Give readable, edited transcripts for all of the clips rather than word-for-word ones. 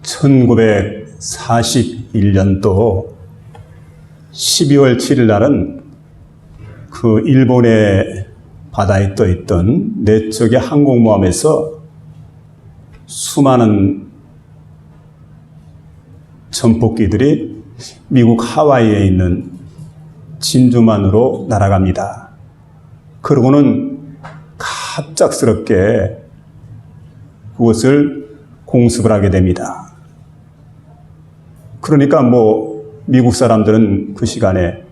1941년도 12월 7일 날은 그 일본의 바다에 떠 있던 네 척의 항공모함에서 수많은 전폭기들이 미국 하와이에 있는 진주만으로 날아갑니다. 그러고는 갑작스럽게 그것을 공습을 하게 됩니다. 그러니까 미국 사람들은 그 시간에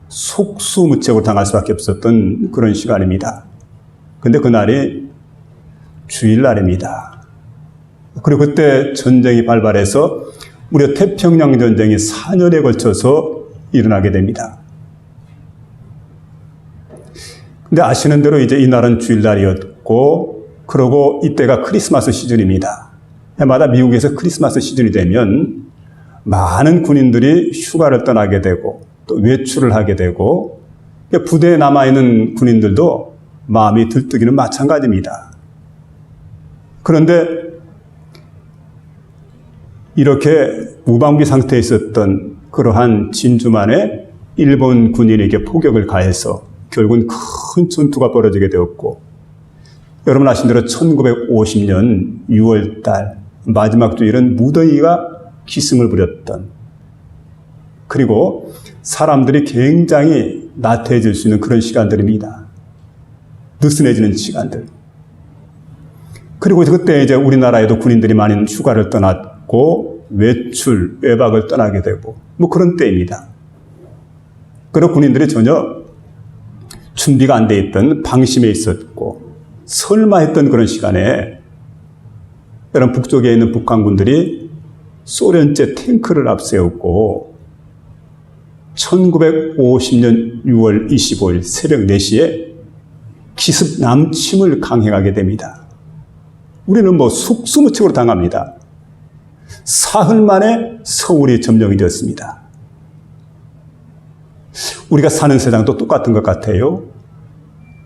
속수무책으로 당할 수밖에 없었던 그런 시간입니다. 근데 그날이 주일날입니다. 그리고 그때 전쟁이 발발해서 무려 태평양 전쟁이 4년에 걸쳐서 일어나게 됩니다. 근데 아시는 대로 이제 이날은 주일날이었고, 그러고 이때가 크리스마스 시즌입니다. 해마다 미국에서 크리스마스 시즌이 되면 많은 군인들이 휴가를 떠나게 되고 또 외출을 하게 되고, 부대에 남아있는 군인들도 마음이 들뜨기는 마찬가지입니다. 그런데 이렇게 무방비 상태에 있었던 그러한 진주만에 일본 군인에게 포격을 가해서 결국은 큰 전투가 벌어지게 되었고, 여러분 아신 대로 1950년 6월달 마지막 주일은 무더위가 기승을 부렸던, 그리고 사람들이 굉장히 나태해질 수 있는 그런 시간들입니다. 느슨해지는 시간들. 그리고 그때 이제 우리나라에도 군인들이 많은 휴가를 떠났고 외출, 외박을 떠나게 되고 그런 때입니다. 그리고 군인들이 전혀 준비가 안 돼 있던 방심해 있었고 설마 했던 그런 시간에 여러분 북쪽에 있는 북한군들이 소련제 탱크를 앞세웠고 1950년 6월 25일 새벽 4시에 기습 남침을 강행하게 됩니다. 우리는 속수무책으로 당합니다. 사흘 만에 서울이 점령이 되었습니다. 우리가 사는 세상도 똑같은 것 같아요.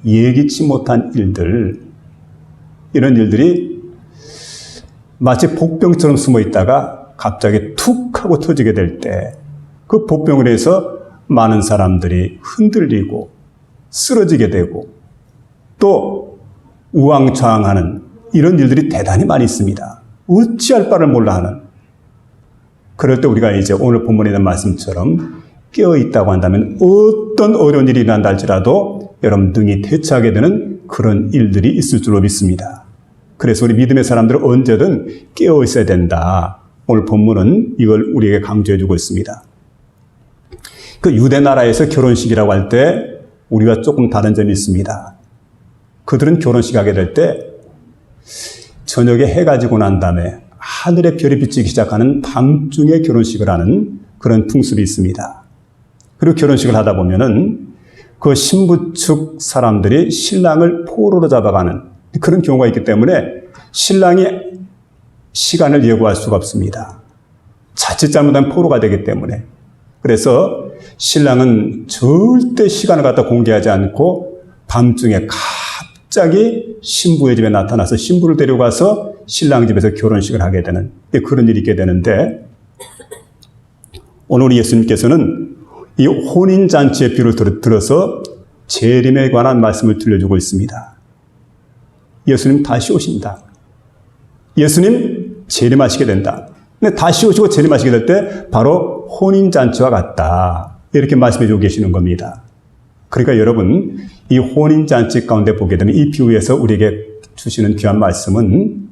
예기치 못한 일들, 이런 일들이 마치 복병처럼 숨어 있다가 갑자기 툭 하고 터지게 될 때 그 복병을 해서 많은 사람들이 흔들리고 쓰러지게 되고 또 우왕좌왕하는 이런 일들이 대단히 많이 있습니다. 어찌할 바를 몰라 하는. 그럴 때 우리가 이제 오늘 본문에 있는 말씀처럼 깨어있다고 한다면 어떤 어려운 일이 일어난다 할지라도 여러분 능히 대처하게 되는 그런 일들이 있을 줄로 믿습니다. 그래서 우리 믿음의 사람들은 언제든 깨어있어야 된다. 오늘 본문은 이걸 우리에게 강조해주고 있습니다. 그 유대 나라에서 결혼식이라고 할 때 우리가 조금 다른 점이 있습니다. 그들은 결혼식 하게 될 때 저녁에 해가 지고 난 다음에 하늘에 별이 비치기 시작하는 밤중에 결혼식을 하는 그런 풍습이 있습니다. 그리고 결혼식을 하다 보면은 그 신부 측 사람들이 신랑을 포로로 잡아가는 그런 경우가 있기 때문에 신랑이 시간을 예고할 수가 없습니다. 자칫 잘못하면 포로가 되기 때문에. 그래서 신랑은 절대 시간을 갖다 공개하지 않고 밤중에 갑자기 신부의 집에 나타나서 신부를 데려가서 신랑 집에서 결혼식을 하게 되는 그런 일이 있게 되는데, 오늘 우리 예수님께서는 이 혼인잔치의 비유를 들어서 재림에 관한 말씀을 들려주고 있습니다. 예수님 다시 오신다. 예수님 재림하시게 된다. 근데 다시 오시고 재림하시게 될 때 바로 혼인잔치와 같다. 이렇게 말씀해 주고 계시는 겁니다. 그러니까 여러분, 이 혼인잔치 가운데 보게 되면 이 비유에서 우리에게 주시는 귀한 말씀은,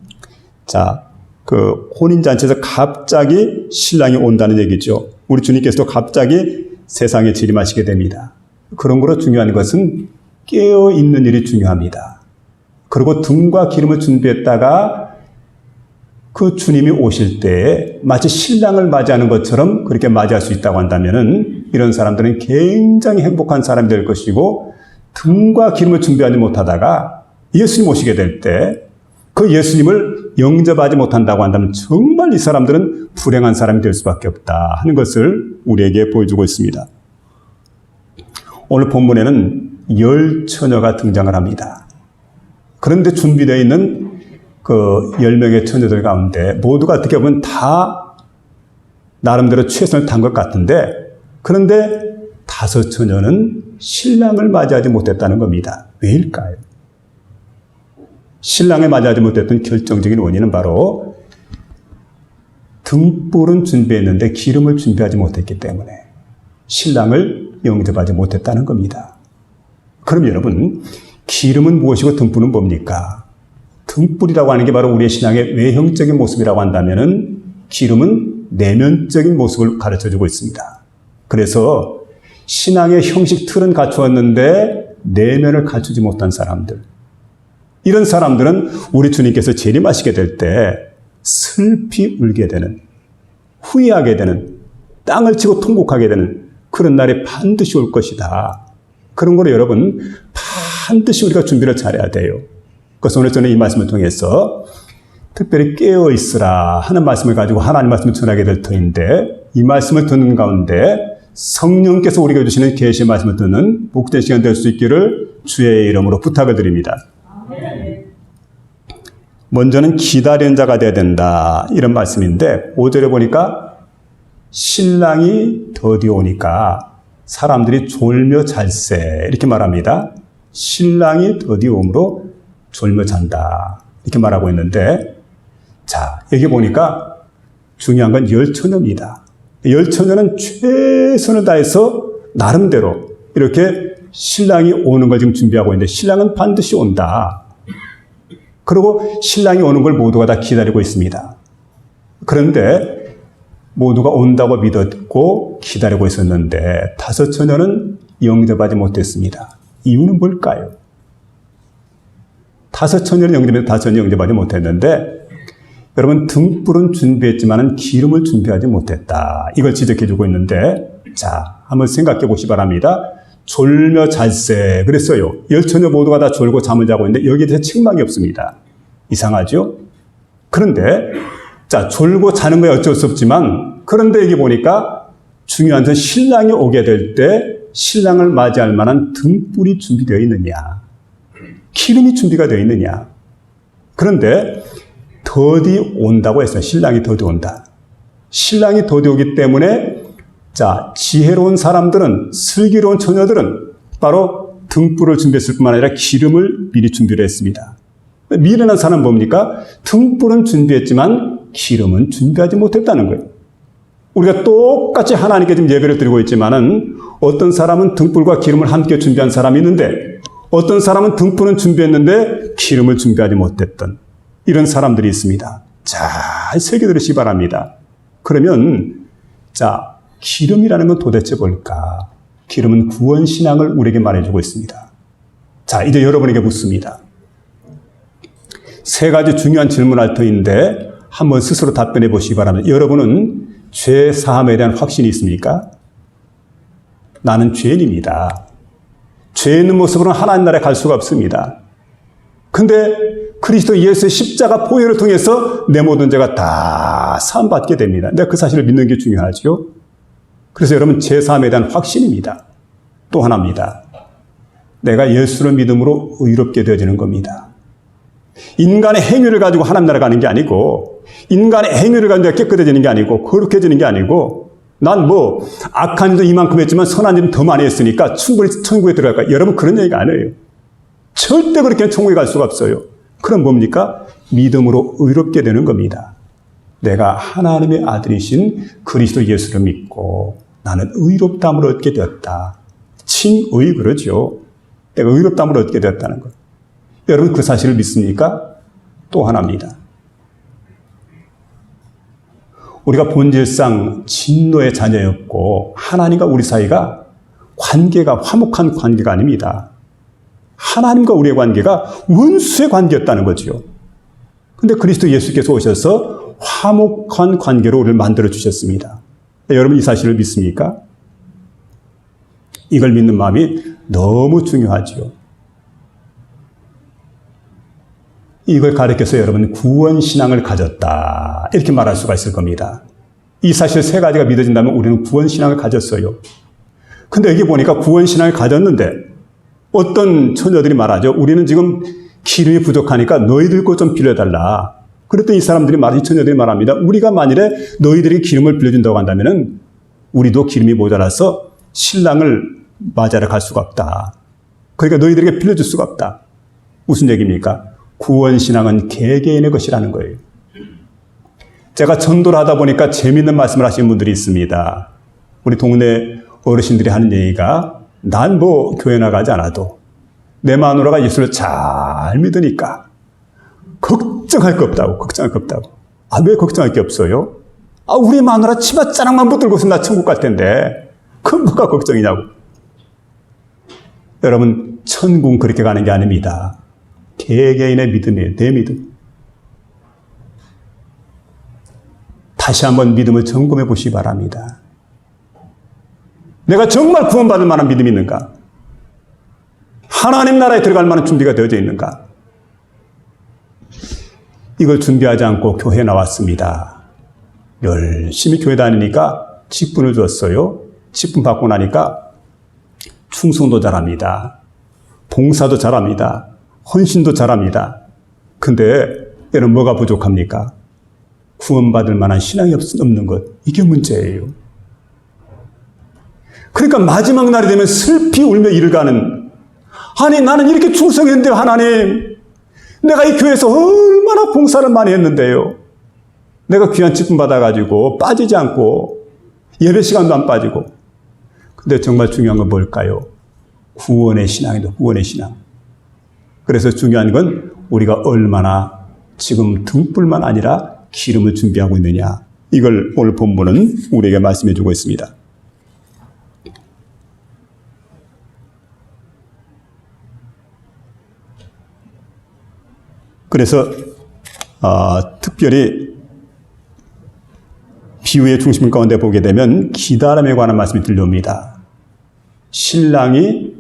그 혼인잔치에서 갑자기 신랑이 온다는 얘기죠. 우리 주님께서도 갑자기 세상에 재림하시게 됩니다. 그런 거로 중요한 것은 깨어있는 일이 중요합니다. 그리고 등과 기름을 준비했다가 그 주님이 오실 때에 마치 신랑을 맞이하는 것처럼 그렇게 맞이할 수 있다고 한다면은 이런 사람들은 굉장히 행복한 사람이 될 것이고, 등과 기름을 준비하지 못하다가 예수님 오시게 될 때 그 예수님을 영접하지 못한다고 한다면 정말 이 사람들은 불행한 사람이 될 수밖에 없다 하는 것을 우리에게 보여주고 있습니다. 오늘 본문에는 10처녀가 등장을 합니다. 그런데 준비되어 있는 그 10명의 처녀들 가운데 모두가 어떻게 보면 다 나름대로 최선을 다한 것 같은데, 그런데 5 처녀는 신랑을 맞이하지 못했다는 겁니다. 왜일까요? 신랑을 맞이하지 못했던 결정적인 원인은 바로 등불은 준비했는데 기름을 준비하지 못했기 때문에 신랑을 영접하지 못했다는 겁니다. 그럼 여러분, 기름은 무엇이고 등불은 뭡니까? 등불이라고 하는 게 바로 우리의 신앙의 외형적인 모습이라고 한다면은 기름은 내면적인 모습을 가르쳐주고 있습니다. 그래서 신앙의 형식 틀은 갖추었는데 내면을 갖추지 못한 사람들, 이런 사람들은 우리 주님께서 재림하시게 될 때 슬피 울게 되는, 후회하게 되는, 땅을 치고 통곡하게 되는 그런 날이 반드시 올 것이다. 그런 거로 여러분 반드시 우리가 준비를 잘해야 돼요. 그래서 오늘 저는 이 말씀을 통해서 특별히 깨어있으라 하는 말씀을 가지고 하나님 말씀을 전하게 될 터인데, 이 말씀을 듣는 가운데 성령께서 우리에게 주시는 계시의 말씀을 듣는 복된 시간 될 수 있기를 주의 이름으로 부탁을 드립니다. 먼저는 기다리는 자가 되어야 된다, 이런 말씀인데 5절에 보니까 신랑이 더디 오니까 사람들이 졸며 잘세 이렇게 말합니다. 신랑이 더디 오므로 졸며 잔다 이렇게 말하고 있는데, 자, 여기 보니까 중요한 건 10처녀입니다. 10처녀는 최선을 다해서 나름대로 이렇게 신랑이 오는 걸 지금 준비하고 있는데, 신랑은 반드시 온다. 그리고 신랑이 오는 걸 모두가 다 기다리고 있습니다. 그런데 모두가 온다고 믿었고 기다리고 있었는데 5 처녀는 영접하지 못했습니다. 이유는 뭘까요? 5 처녀는 영접했는데 5 처녀는 영접하지 못했는데, 여러분 등불은 준비했지만 기름을 준비하지 못했다. 이걸 지적해주고 있는데, 자, 한번 생각해 보시기 바랍니다. 졸며 잘세 그랬어요. 10처녀 모두가 다 졸고 잠을 자고 있는데 여기에 대해서 책망이 없습니다. 이상하죠? 그런데 자, 졸고 자는 거야 어쩔 수 없지만, 그런데 여기 보니까 중요한 건 신랑이 오게 될 때 신랑을 맞이할 만한 등불이 준비되어 있느냐, 기름이 준비가 되어 있느냐. 그런데 더디 온다고 했어요. 신랑이 더디 온다. 신랑이 더디 오기 때문에 자, 지혜로운 사람들은, 슬기로운 처녀들은 바로 등불을 준비했을 뿐만 아니라 기름을 미리 준비를 했습니다. 미련한 사람은 뭡니까? 등불은 준비했지만 기름은 준비하지 못했다는 거예요. 우리가 똑같이 하나님께 지금 예배를 드리고 있지만은 어떤 사람은 등불과 기름을 함께 준비한 사람이 있는데, 어떤 사람은 등불은 준비했는데 기름을 준비하지 못했던 이런 사람들이 있습니다. 잘 새겨들으시기 바랍니다. 그러면 자, 기름이라는 건 도대체 뭘까? 기름은 구원신앙을 우리에게 말해주고 있습니다. 자, 이제 여러분에게 묻습니다. 3가지 중요한 질문할 터인데 한번 스스로 답변해 보시기 바랍니다. 여러분은 죄 사함에 대한 확신이 있습니까? 나는 죄인입니다. 죄 있는 모습으로는 하나님 나라에 갈 수가 없습니다. 근데 그리스도 예수의 십자가 보혈을 통해서 내 모든 죄가 다 사함받게 됩니다. 내가 그 사실을 믿는 게 중요하죠. 그래서 여러분, 죄 사함에 대한 확신입니다. 또 하나입니다. 내가 예수를 믿음으로 의롭게 되어지는 겁니다. 인간의 행위를 가지고 하나님 나라 가는 게 아니고, 인간의 행위를 가지고 깨끗해지는 게 아니고, 거룩해지는 게 아니고, 난 뭐 악한 일도 이만큼 했지만 선한 일은 더 많이 했으니까 충분히 천국에 들어갈까? 여러분, 그런 얘기가 아니에요. 절대 그렇게 천국에 갈 수가 없어요. 그럼 뭡니까? 믿음으로 의롭게 되는 겁니다. 내가 하나님의 아들이신 그리스도 예수를 믿고 나는 의롭다함을 얻게 되었다. 칭의 그러죠. 내가 의롭다함을 얻게 되었다는 것. 여러분, 그 사실을 믿습니까? 또 하나입니다. 우리가 본질상 진노의 자녀였고 하나님과 우리 사이가 관계가 화목한 관계가 아닙니다. 하나님과 우리의 관계가 원수의 관계였다는 거죠. 그런데 그리스도 예수께서 오셔서 화목한 관계로 우리를 만들어 주셨습니다. 여러분, 이 사실을 믿습니까? 이걸 믿는 마음이 너무 중요하죠. 이걸 가르쳐서 여러분 구원신앙을 가졌다 이렇게 말할 수가 있을 겁니다. 이 사실 3가지가 믿어진다면 우리는 구원신앙을 가졌어요. 근데 여기 보니까 구원신앙을 가졌는데 어떤 처녀들이 말하죠. 우리는 지금 기름이 부족하니까 너희들 거 좀 빌려달라. 그랬더니 이 사람들이 이 처녀들이 말합니다. 우리가 만일에 너희들이 기름을 빌려준다고 한다면은 우리도 기름이 모자라서 신랑을 맞이하러 갈 수가 없다. 그러니까 너희들에게 빌려줄 수가 없다. 무슨 얘기입니까? 구원신앙은 개개인의 것이라는 거예요. 제가 전도를 하다 보니까 재미있는 말씀을 하시는 분들이 있습니다. 우리 동네 어르신들이 하는 얘기가 난 뭐 교회 나가지 않아도 내 마누라가 예수를 잘 믿으니까 걱정할 게 없다고. 걱정할 게 없다고. 아, 왜 걱정할 게 없어요? 아, 우리 마누라 치마 자락만 붙들고서 나 천국 갈 텐데 그 뭐가 걱정이냐고. 여러분, 천국은 그렇게 가는 게 아닙니다. 개개인의 믿음이에요. 내 믿음. 다시 한번 믿음을 점검해 보시기 바랍니다. 내가 정말 구원받을 만한 믿음이 있는가? 하나님 나라에 들어갈 만한 준비가 되어져 있는가? 이걸 준비하지 않고 교회에 나왔습니다. 열심히 교회 다니니까 직분을 줬어요. 직분 받고 나니까 충성도 잘합니다. 봉사도 잘합니다. 헌신도 잘합니다. 근데 여러분 뭐가 부족합니까? 구원받을 만한 신앙이 없는 것. 이게 문제예요. 그러니까 마지막 날이 되면 슬피 울며 이를 가는, 아니 나는 이렇게 충성했는데 하나님, 내가 이 교회에서 얼마나 봉사를 많이 했는데요. 내가 귀한 직분 받아가지고 빠지지 않고 예배 시간도 안 빠지고. 근데 정말 중요한 건 뭘까요? 구원의 신앙이다. 구원의 신앙. 그래서 중요한 건 우리가 얼마나 지금 등불만 아니라 기름을 준비하고 있느냐. 이걸 오늘 본문은 우리에게 말씀해 주고 있습니다. 그래서 특별히 비유의 중심 가운데 보게 되면 기다림에 관한 말씀이 들려옵니다. 신랑이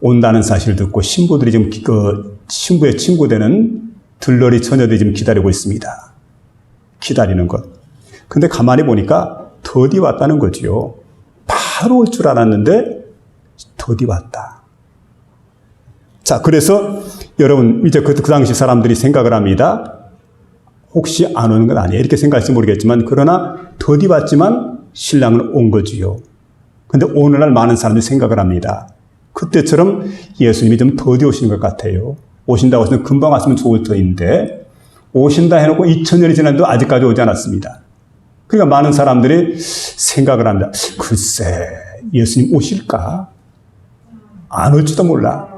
온다는 사실을 듣고 신부들이 지금 신부의 친구 되는 들러리 처녀들이 지금 기다리고 있습니다. 기다리는 것. 근데 가만히 보니까 더디 왔다는 거지요. 바로 올 줄 알았는데 더디 왔다. 자, 그래서 여러분 이제 그 당시 사람들이 생각을 합니다. 혹시 안 오는 건 아니에요. 이렇게 생각할지 모르겠지만 그러나 더디 왔지만 신랑은 온 거지요. 근데 오늘날 많은 사람들이 생각을 합니다. 그때처럼 예수님이 좀 더디 오시는 것 같아요. 오신다고 해서 금방 왔으면 좋을 터인데 오신다 해놓고 2000년이 지났는데도 아직까지 오지 않았습니다. 그러니까 많은 사람들이 생각을 합니다. 글쎄 예수님 오실까? 안 올지도 몰라.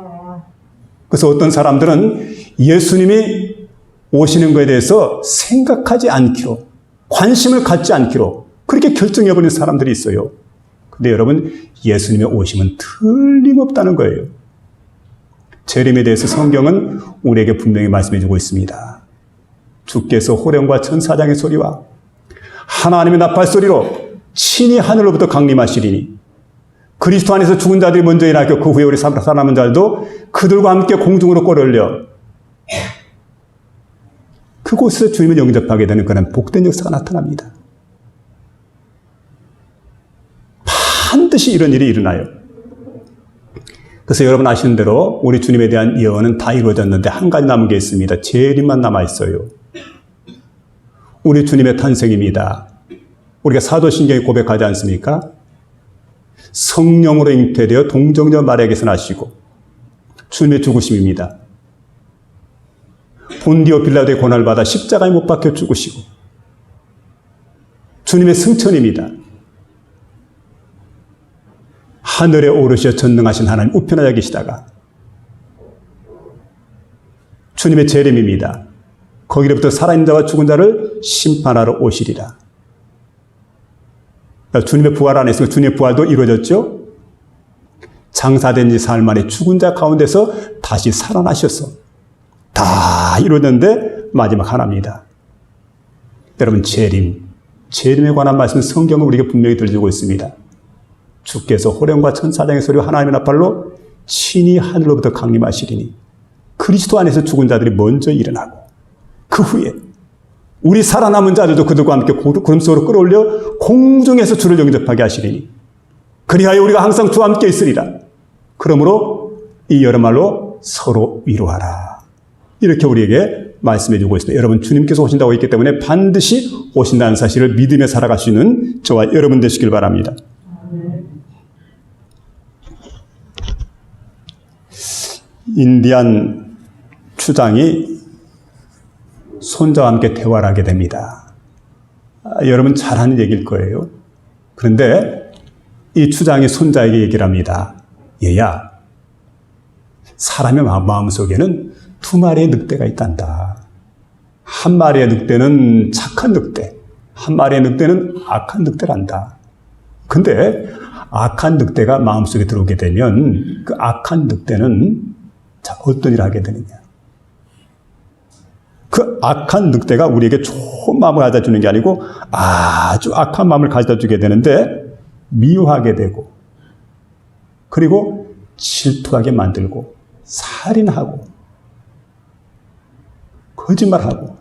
그래서 어떤 사람들은 예수님이 오시는 것에 대해서 생각하지 않기로, 관심을 갖지 않기로 그렇게 결정해버리는 사람들이 있어요. 근데 여러분, 예수님의 오심은 틀림없다는 거예요. 재림에 대해서 성경은 우리에게 분명히 말씀해주고 있습니다. 주께서 호령과 천사장의 소리와 하나님의 나팔 소리로 친히 하늘로부터 강림하시리니 그리스도 안에서 죽은 자들이 먼저 일어나고 그 후에 우리 살아남은 자들도 그들과 함께 공중으로 끌어올려 그곳에서 주님을 영접하게 되는 그런 복된 역사가 나타납니다. 반드시 이런 일이 일어나요. 그래서 여러분 아시는 대로 우리 주님에 대한 예언은 다 이루어졌는데 한 가지 남은 게 있습니다. 재림만 남아있어요. 우리 주님의 탄생입니다. 우리가 사도신경에 고백하지 않습니까? 성령으로 잉태되어 동정녀 마리아에게서 나시고 주님의 죽으심입니다. 본디오 빌라도의 고난을 받아 십자가에 못 박혀 죽으시고 주님의 승천입니다. 하늘에 오르셔 전능하신 하나님 우편하여 계시다가 주님의 재림입니다. 거기로부터 살아있는 자와 죽은 자를 심판하러 오시리라. 주님의 부활 안에 있으면 주님의 부활도 이루어졌죠. 장사된 지 사흘 만에 죽은 자 가운데서 다시 살아나셔서 다 이루어졌는데 마지막 하나입니다. 여러분 재림에 관한 말씀은 성경은 우리에게 분명히 들려주고 있습니다. 주께서 호령과 천사장의 소리와 하나님의 나팔로 친히 하늘로부터 강림하시리니 그리스도 안에서 죽은 자들이 먼저 일어나고 그 후에 우리 살아남은 자들도 그들과 함께 구름 속으로 끌어올려 공중에서 주를 영접하게 하시리니 그리하여 우리가 항상 주와 함께 있으리라. 그러므로 이 여러말로 서로 위로하라. 이렇게 우리에게 말씀해 주고 있습니다. 여러분, 주님께서 오신다고 했기 때문에 반드시 오신다는 사실을 믿으며 살아갈 수 있는 저와 여러분 되시길 바랍니다. 인디안 추장이 손자와 함께 대화를 하게 됩니다. 여러분 잘 아는 얘기일 거예요. 그런데 이 추장이 손자에게 얘기를 합니다. 얘야, 사람의 마음속에는 두 마리의 늑대가 있단다. 한 마리의 늑대는 착한 늑대, 한 마리의 늑대는 악한 늑대란다. 근데 악한 늑대가 마음속에 들어오게 되면 그 악한 늑대는 자, 어떤 일을 하게 되느냐. 그 악한 늑대가 우리에게 좋은 마음을 가져다 주는 게 아니고 아주 악한 마음을 가져다 주게 되는데 미워하게 되고 그리고 질투하게 만들고 살인하고 거짓말하고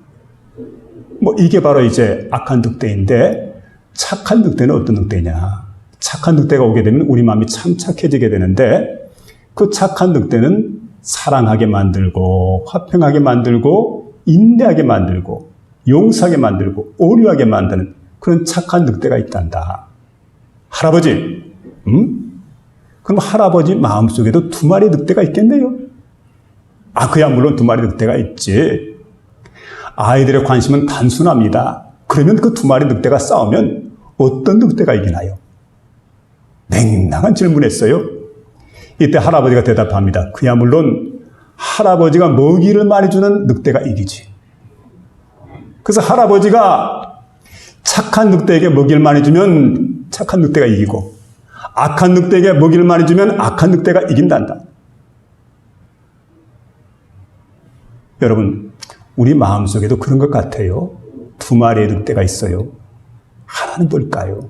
뭐 이게 바로 이제 악한 늑대인데 착한 늑대는 어떤 늑대냐. 착한 늑대가 오게 되면 우리 마음이 참 착해지게 되는데 그 착한 늑대는 사랑하게 만들고 화평하게 만들고 인내하게 만들고 용서하게 만들고 오류하게 만드는 그런 착한 늑대가 있단다. 할아버지, 그럼 할아버지 마음속에도 두 마리 늑대가 있겠네요. 그야 물론 두 마리 늑대가 있지. 아이들의 관심은 단순합니다. 그러면 그 두 마리 늑대가 싸우면 어떤 늑대가 이기나요? 냉랭한 질문했어요. 이때 할아버지가 대답합니다. 그야 물론 할아버지가 먹이를 많이 주는 늑대가 이기지. 그래서 할아버지가 착한 늑대에게 먹이를 많이 주면 착한 늑대가 이기고 악한 늑대에게 먹이를 많이 주면 악한 늑대가 이긴단다. 여러분, 우리 마음속에도 그런 것 같아요. 두 마리의 늑대가 있어요. 하나는 뭘까요?